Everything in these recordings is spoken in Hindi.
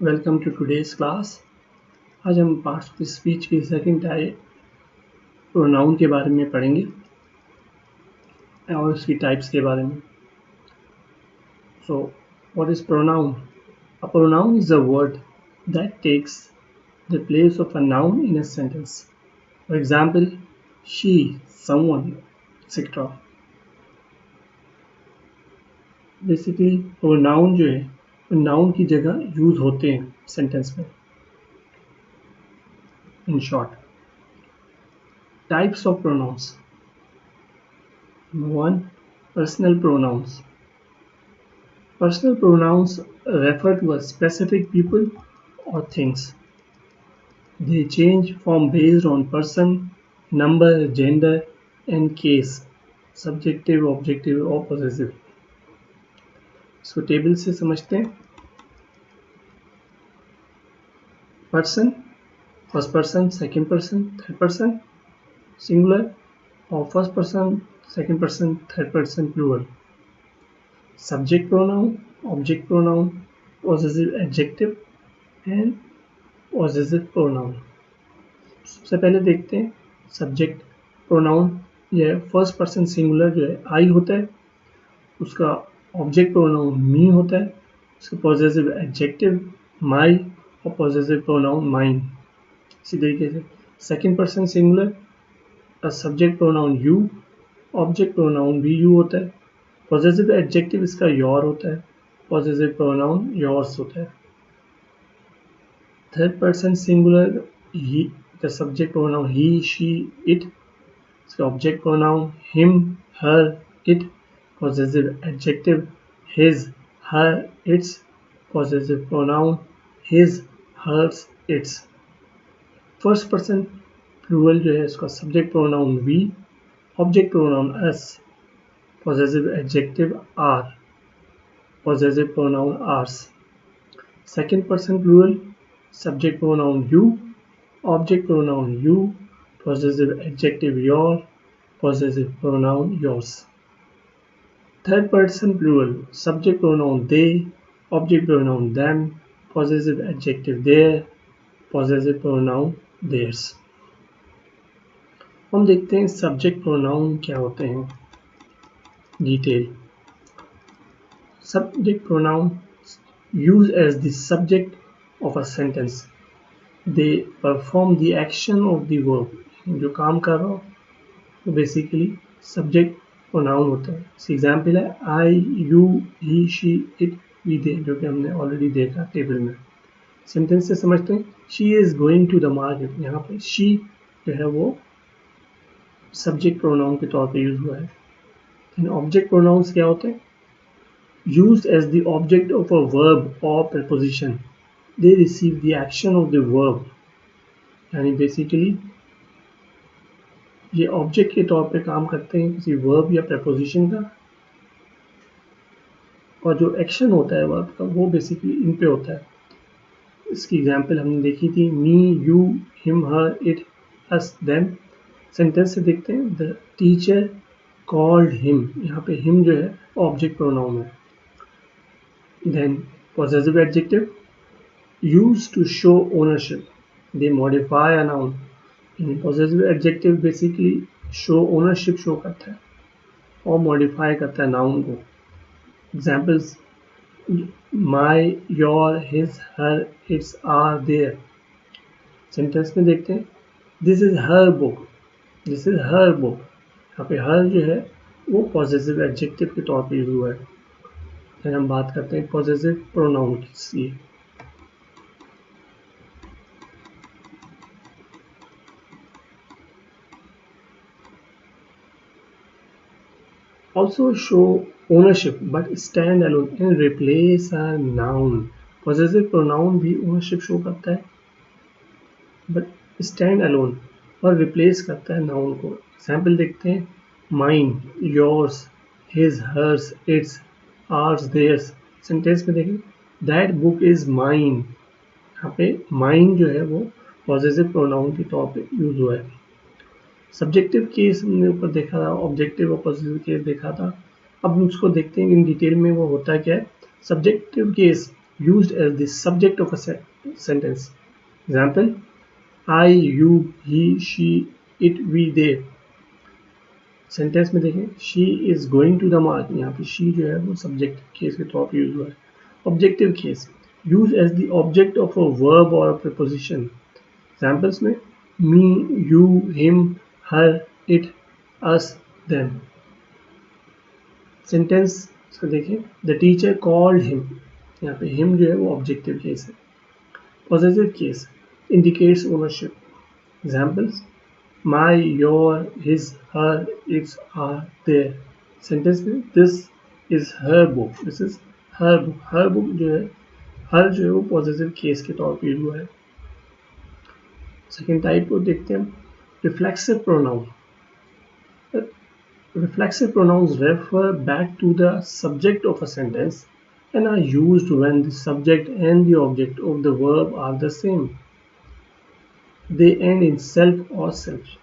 Welcome to today's class. आज हम पार्ट्स ऑफ स्पीच की सेकंड टाइप प्रोनाउन के बारे में पढ़ेंगे और उसकी टाइप्स के बारे में। So what is pronoun? A pronoun is a word that takes the place of a noun in a sentence. For example, she, someone, etcetera. Basically pronoun जो है नाउन की जगह यूज होते हैं सेंटेंस में। In short, types of pronouns. Number 1. Personal pronouns. Personal pronouns refer to a specific people or things. They change form based on person, number, gender, and case. Subjective, objective or possessive. इसको टेबल से समझते हैं। Person, first person, second person, third person singular, और first person, second person, third person plural. Subject pronoun, object pronoun, possessive adjective and possessive pronoun। सबसे पहले देखते हैं सब्जेक्ट प्रोनाउन। यह फर्स्ट पर्सन सिंगुलर जो है आई होता है, उसका ऑब्जेक्ट प्रोनाउन मी होता है, उसका पॉजेसिव एडजेक्टिव माई और पॉजेसिव प्रोनाउन माइन। इसी तरीके से second person singular subject pronoun you, object pronoun भी यू होता है, पॉजेसिव एडजेक्टिव इसका योर होता है, पॉजेसिव प्रोनाउन योर्स होता है। Third person singular he, the subject pronoun he, she, it, इसका object pronoun him, her, it, possessive adjective his, her, its, possessive pronoun his, hers, its. First person plural जो है इसका subject pronoun we, object pronoun us, possessive adjective are, possessive pronoun ours. Second person plural, subject pronoun you, object pronoun you, possessive adjective your, possessive pronoun yours. Third person plural, subject pronoun they, object pronoun them, possessive adjective their, possessive pronoun theirs. हम देखते हैं सब्जेक्ट प्रोनाउन क्या होते हैं। Detail. Subject pronouns used as the subject of a sentence. They perform the action of the verb. जो काम कर रहा हो वो बेसिकली सब्जेक्ट प्रोनाउन होता है। एग्जाम्पल है I, you, he, she, it, we, they, जो कि हमने ऑलरेडी देखा टेबल में। सेंटेंस से समझते हैं। She is going to the market. यहाँ पे शी जो है वो सब्जेक्ट प्रोनाउन के तौर पे यूज हुआ है। ऑब्जेक्ट प्रोनाउंस क्या होते हैं? Used as the object of a verb or preposition, they receive the action of the verb. यानी बेसिकली ये ऑब्जेक्ट के तौर पे काम करते हैं किसी वर्ब या preposition का, और जो एक्शन होता है वर्ब का वो बेसिकली इन पे होता है। इसकी एग्जांपल हमने देखी थी, me, you, him, her, it, us, them. Sentence से देखते हैं, द टीचर कॉल्ड हिम। यहाँ पे हिम जो है ऑब्जेक्ट प्रोनाउन है। Then possessive adjective used to show ownership. They modify a noun. Possessive adjective basically show ownership show करता है और modify करता है noun को। Examples: my, your, his, her, its, are, their। Sentence में देखते हैं, this is her book. This is her book। यहाँ पे her जो है वो possessive adjective के तौर पे यूज हुआ है। फिर हम बात करते हैं पॉजेसिव प्रोनाउन की। Also show ownership but stand alone and replace a noun। Possessive pronoun भी ओनरशिप शो करता है बट स्टैंड अलोन और रिप्लेस करता है नाउन को। एग्जाम्पल देखते हैं, mine, yours, his, hers, its, ours, theirs. Sentence में देखें, दैट बुक इज माइन। यहाँ पे माइन जो है वो पॉजेसिव प्रोनाउन के तौर पे यूज हुआ है। सब्जेक्टिव केस हमने ऊपर देखा था, ऑब्जेक्टिव और पॉजेसिव केस देखा था। अब हम उसको देखते हैं इन डिटेल में वो होता क्या है। Subjective case used as the subject of a sentence. Example: I, you, he, she, it, we, they. Sentence में देखें, she is going to the market, यहाँ पे शी जो है वो सब्जेक्ट केस के तौर पर यूज हुआ है. Objective case use as the object of a verb और प्रीपोजिशन. एग्जाम्पल्स में me, you, him, her, it, us, them. Sentence को देखें, द टीचर कॉल्ड हिम, यहाँ पे हिम जो है वो ऑब्जेक्टिव केस है. Possessive case indicates ownership. Examples my, your, his, her, its, our, their. Sentence में this is her book, this is her book. Her book जो है, हर जो है वो पॉजिटिव केस के तौर पर यूज हुआ है. सेकेंड टाइप को देखते हैं, reflexive pronoun. Reflexive pronouns refer back to the subject of a sentence and are used when the subject and the object of the verb are the same. They end in self or self.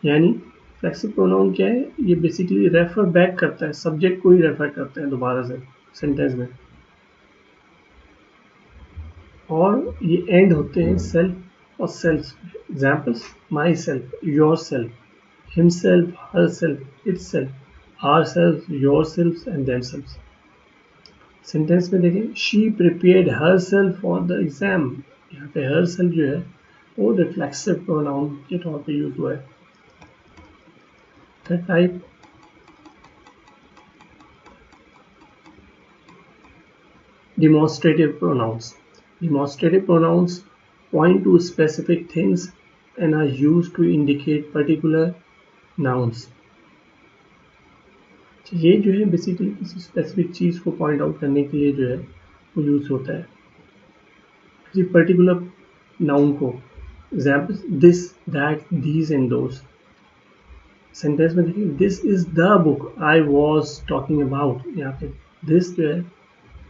यानी फ्लेक्सिव प्रोनाउन क्या है, ये बेसिकली रेफर बैक करता है, सब्जेक्ट को ही रेफर करता है दोबारा से सेंटेंस में, और ये एंड होते हैं सेल्फ और self. Examples myself, yourself, himself, herself, itself, ourself, yourself and themself. Sentence में देखें, she prepared herself for the exam. यहाँ पे हरसेल्फ जो है वो रिफ्लेक्सिव प्रोनाउन के तौर पे यूज हुआ है. Third type, demonstrative pronouns. Demonstrative pronouns point to specific things and are used to indicate particular nouns. ये जो है बेसिकली किसी स्पेसिफिक चीज़ को पॉइंट आउट करने के लिए जो है वो यूज होता है, किसी पर्टिकुलर नाउन को. Example this, that, these and those. Sentence में देखिए, this is the book I was talking about. यहाँ पे दिस जो है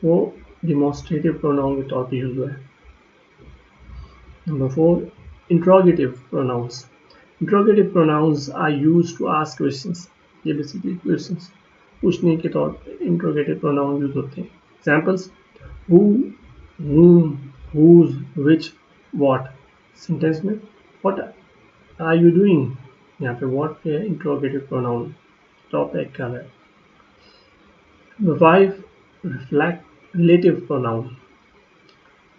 वो डिमॉन्स्ट्रेटिव प्रोनाउन के तौर पे यूज हुआ है. Number 4, interrogative pronouns. Interrogative pronouns are used to ask questions. ये बेसिकली क्वेश्चंस पूछने के तौर पे इंट्रोगेटिव प्रोनाउन यूज होते हैं. Examples who, whom, whose, which, what. Sentence में what are you doing, यहाँ पे what पे है इंट्रोगेटिव प्रोनाउन, टॉप एक कर रहा है. Number 5, reflect relative pronoun.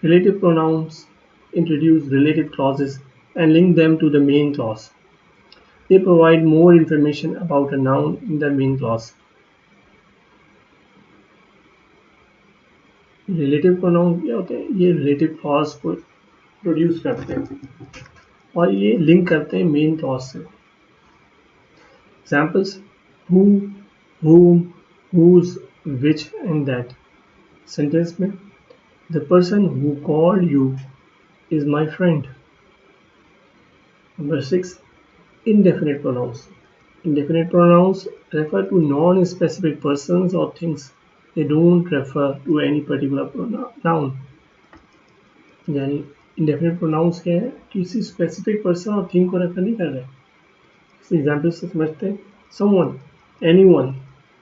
Relative pronouns introduce relative clauses and link them to the main clause. They provide more information about a noun in the main clause. Relative pronoun क्या होते हैं, ये relative clause को प्रोड्यूस करते हैं और ये लिंक करते हैं मेन क्लॉज से. Examples who, whom, whose, which and that. Sentence में the person who called you is my friend. Number 6, indefinite pronouns. Indefinite pronouns refer to non-specific persons or things. They don't refer to any particular noun. यानी indefinite pronouns क्या है, किसी specific person और thing को रेफर नहीं कर रहे. इस एग्जाम्पल से समझते हैं, someone, anyone,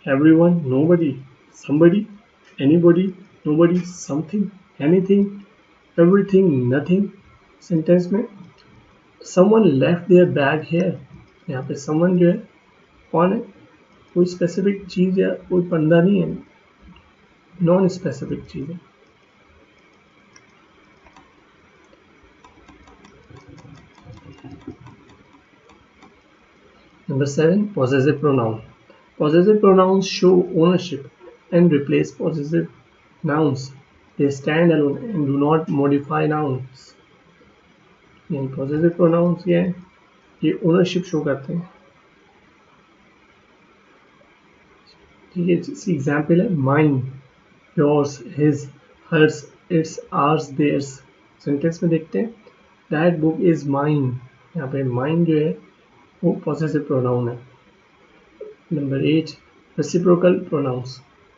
everyone, nobody, somebody, anybody, nobody, something, anything, everything, nothing. Sentence में someone left their bag here. यहाँ पे someone जो है कौन है, कोई स्पेसिफिक चीज़ या कोई बंदा नहीं है, नॉन स्पेसिफिक चीज़ है. Number 7, possessive pronoun. Possessive pronouns show ownership and replace possessive nouns. They stand alone and do not modify nouns. यानी possessive pronouns क्या है, ये ownership शो करते हैं. ठीक है, इसी एग्जाम्पल है mine, yours, his, hers, its, ours, theirs. Sentence में देखते हैं that book is mine. यहाँ पे mine जो है वो possessive pronoun है. Number 8, reciprocal pronouns.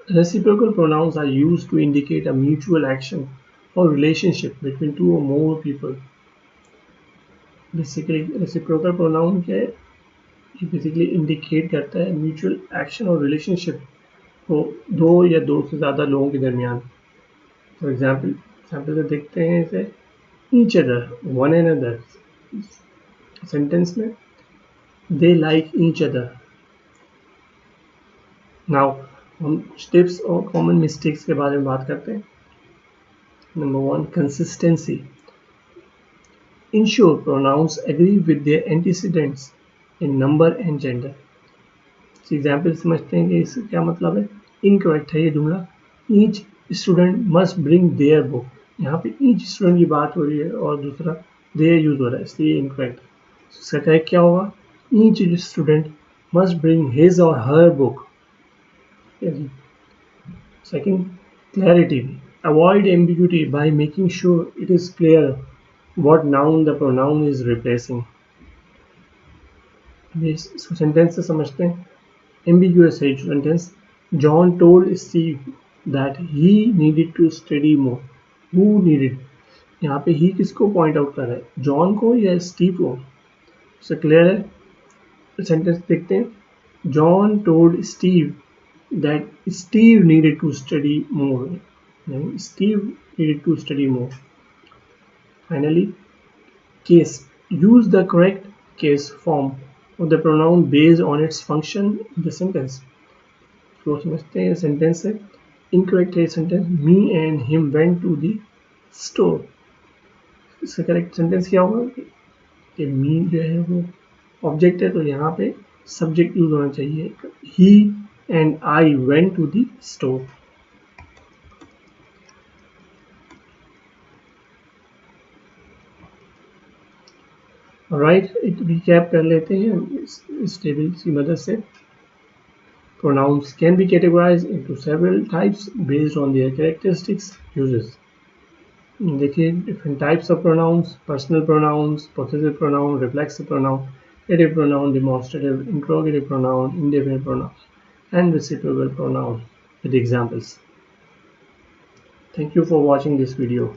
Reciprocal pronouns are used to indicate a mutual action or relationship between two or more people. Basically, reciprocal pronoun क्या है, ये basically indicate करता है mutual action और relationship को दो या दो से ज़्यादा लोगों के दरमियान. फॉर एग्जाम्पल से देखते हैं इसे each other, one and other sentence में they like each other. Now हम टिप्स और कॉमन मिस्टेक्स के बारे में बात करते हैं। Number 1, consistency. Ensure pronouns agree with their antecedents in number and gender. Example समझते हैं कि इसका क्या मतलब है। इनकरेक्ट है ये जुमला। Each student must bring their book, यहाँ पे ईच स्टूडेंट की बात हो रही है और दूसरा देयर यूज हो रहा है, इसलिए इनकरेक्ट। इसका करेक्ट क्या होगा, each student must bring his or her book. Second, clarity. Avoid ambiguity by making sure it is clear what noun the pronoun is replacing. इसको सेंटेंस से समझते हैं। ambiguous है sentence. John told Steve that he needed to study more. Who needed? यहाँ पे ही किसको पॉइंट आउट कर रहा है, जॉन को या स्टीव को? इससे क्लियर है। सेंटेंस देखते हैं। John told Steve that Steve needed to study more. Steve needed to study more. Finally, case. Use the correct case form of the pronoun based on its function in the sentence. तो समझते हैं सेंटेंस है। इनकरेक्ट है sentence, me and him went to the store. इसका करेक्ट सेंटेंस क्या होगा कि मी जो है वो ऑब्जेक्ट है, तो यहाँ पे सब्जेक्ट यूज होना चाहिए। He and I went to the store. Right, एक रिकैप कर लेते हैं इस टेबल की मदद से। Pronouns can be categorized into several types based on their characteristics, uses. देखिए different types of pronouns: personal pronouns, possessive pronoun, reflexive pronoun, dative pronoun, demonstrative, interrogative pronoun, indefinite pronoun, and reciprocal pronoun with examples. Thank you for watching this video.